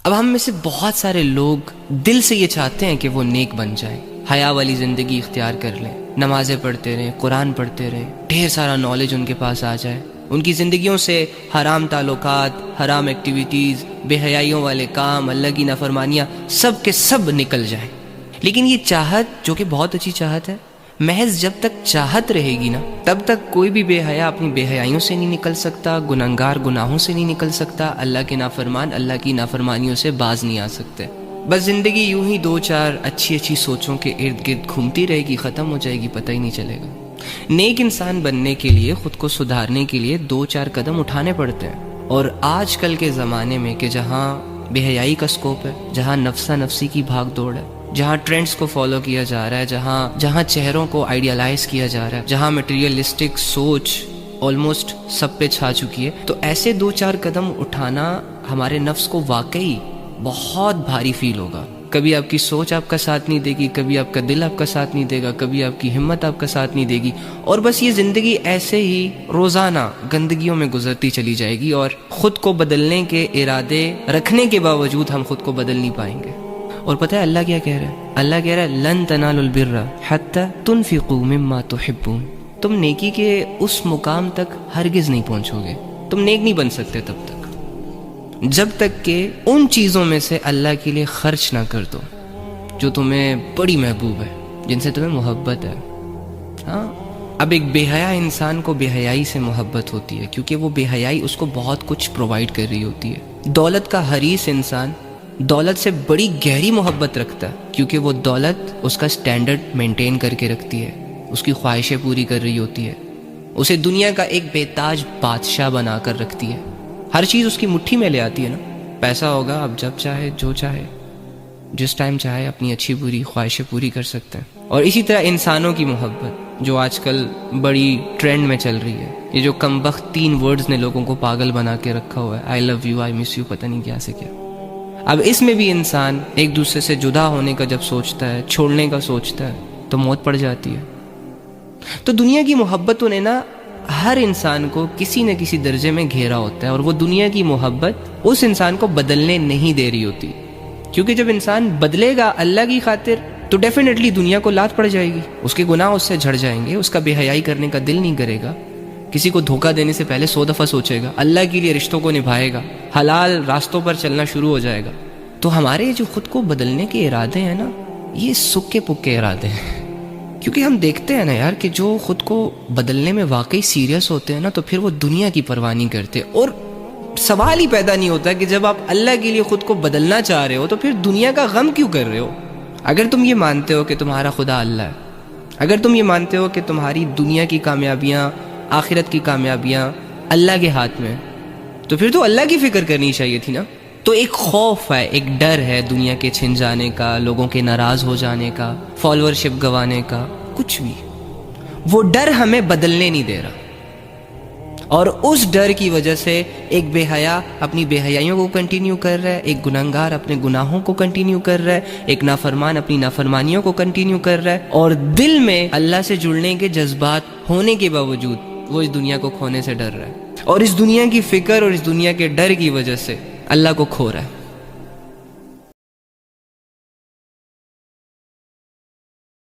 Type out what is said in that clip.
اب ہم میں سے بہت سارے لوگ دل سے یہ چاہتے ہیں کہ وہ نیک بن جائیں، حیا والی زندگی اختیار کر لیں، نمازیں پڑھتے رہیں، قرآن پڑھتے رہیں، ڈھیر سارا نالج ان کے پاس آ جائے، ان کی زندگیوں سے حرام تعلقات، حرام ایکٹیویٹیز، بے حیائیوں والے کام، اللہ کی نافرمانیاں سب کے سب نکل جائیں۔ لیکن یہ چاہت، جو کہ بہت اچھی چاہت ہے، محض جب تک چاہت رہے گی نا، تب تک کوئی بھی بے حیا اپنی بے حیائیوں سے نہیں نکل سکتا، گنہگار گناہوں سے نہیں نکل سکتا، اللہ کے نافرمان اللہ کی نافرمانیوں سے باز نہیں آ سکتے۔ بس زندگی یوں ہی دو چار اچھی اچھی سوچوں کے ارد گرد گھومتی رہے گی، ختم ہو جائے گی، پتہ ہی نہیں چلے گا۔ نیک انسان بننے کے لیے، خود کو سدھارنے کے لیے دو چار قدم اٹھانے پڑتے ہیں۔ اور آج کل کے زمانے میں کہ جہاں بے حیائی کا سکوپ ہے، جہاں نفسا نفسی کی بھاگ دوڑ ہے، جہاں ٹرینڈز کو فالو کیا جا رہا ہے، جہاں چہروں کو آئیڈیالائز کیا جا رہا ہے، جہاں میٹیریلسٹک سوچ آلموسٹ سب پہ چھا چکی ہے، تو ایسے دو چار قدم اٹھانا ہمارے نفس کو واقعی بہت بھاری فیل ہوگا۔ کبھی آپ کی سوچ آپ کا ساتھ نہیں دے گی، کبھی آپ کا دل آپ کا ساتھ نہیں دے گا، کبھی آپ کی ہمت آپ کا ساتھ نہیں دے گی، اور بس یہ زندگی ایسے ہی روزانہ گندگیوں میں گزرتی چلی جائے گی، اور خود کو بدلنے کے ارادے رکھنے کے باوجود ہم خود کو بدل نہیں پائیں گے۔ اور پتہ ہے اللہ کیا کہہ رہا ہے؟ اللہ کہہ رہا ہے لن تنالوا البر حتی تنفقوا مما تحبون۔ تم نیکی کے اس مقام تک ہرگز نہیں پہنچو گے، تم نیک نہیں بن سکتے تب تک جب تک کہ ان چیزوں میں سے اللہ کے لیے خرچ نہ کر دو جو تمہیں بڑی محبوب ہے، جن سے تمہیں محبت ہے۔ ہاں، اب ایک بے حیا انسان کو بے حیائی سے محبت ہوتی ہے، کیونکہ وہ بے حیائی اس کو بہت کچھ پرووائڈ کر رہی ہوتی ہے۔ دولت کا حریص انسان دولت سے بڑی گہری محبت رکھتا ہے، کیونکہ وہ دولت اس کا سٹینڈرڈ مینٹین کر کے رکھتی ہے، اس کی خواہشیں پوری کر رہی ہوتی ہے، اسے دنیا کا ایک بے تاج بادشاہ بنا کر رکھتی ہے، ہر چیز اس کی مٹھی میں لے آتی ہے نا۔ پیسہ ہوگا، اب جب چاہے جو چاہے جس ٹائم چاہے اپنی اچھی بری خواہشیں پوری کر سکتے ہیں۔ اور اسی طرح انسانوں کی محبت جو آج کل بڑی ٹرینڈ میں چل رہی ہے، یہ جو کم بخت 3 ورڈز نے لوگوں کو پاگل بنا کے رکھا ہوا ہے، آئی love you, I miss you, پتہ نہیں کیا سے کیا۔ اب اس میں بھی انسان ایک دوسرے سے جدا ہونے کا جب سوچتا ہے، چھوڑنے کا سوچتا ہے، تو موت پڑ جاتی ہے۔ تو دنیا کی محبتوں نے نا ہر انسان کو کسی نہ کسی درجے میں گھیرا ہوتا ہے، اور وہ دنیا کی محبت اس انسان کو بدلنے نہیں دے رہی ہوتی، کیونکہ جب انسان بدلے گا اللہ کی خاطر تو ڈیفینیٹلی دنیا کو لات پڑ جائے گی، اس کے گناہ اس سے جھڑ جائیں گے، اس کا بے حیائی کرنے کا دل نہیں کرے گا، کسی کو دھوکہ دینے سے پہلے 100 دفعہ سوچے گا، اللہ کے لیے رشتوں کو نبھائے گا، حلال راستوں پر چلنا شروع ہو جائے گا۔ تو ہمارے جو خود کو بدلنے کے ارادے ہیں نا، یہ سکے پکے ارادے ہیں، کیونکہ ہم دیکھتے ہیں نا یار کہ جو خود کو بدلنے میں واقعی سیریس ہوتے ہیں نا، تو پھر وہ دنیا کی پرواہ نہیں کرتے، اور سوال ہی پیدا نہیں ہوتا کہ جب آپ اللہ کے لیے خود کو بدلنا چاہ رہے ہو تو پھر دنیا کا غم کیوں کر رہے ہو؟ اگر تم یہ مانتے ہو کہ تمہارا خدا اللہ ہے، اگر تم یہ مانتے ہو کہ تمہاری دنیا کی کامیابیاں، آخرت کی کامیابیاں اللہ کے ہاتھ میں، تو پھر تو اللہ کی فکر کرنی چاہیے تھی نا۔ تو ایک خوف ہے، ایک ڈر ہے دنیا کے چھن جانے کا، لوگوں کے ناراض ہو جانے کا، فالوورشپ گوانے کا، کچھ بھی، وہ ڈر ہمیں بدلنے نہیں دے رہا، اور اس ڈر کی وجہ سے ایک بے حیا اپنی بے حیائیوں کو کنٹینیو کر رہا ہے، ایک گنہگار اپنے گناہوں کو کنٹینیو کر رہا ہے، ایک نافرمان اپنی نافرمانیوں کو کنٹینیو کر رہا ہے، اور دل میں اللہ سے جڑنے کے جذبات ہونے کے باوجود وہ اس دنیا کو کھونے سے ڈر رہا ہے، اور اس دنیا کی فکر اور اس دنیا کے ڈر کی وجہ سے اللہ کو کھو رہا ہے۔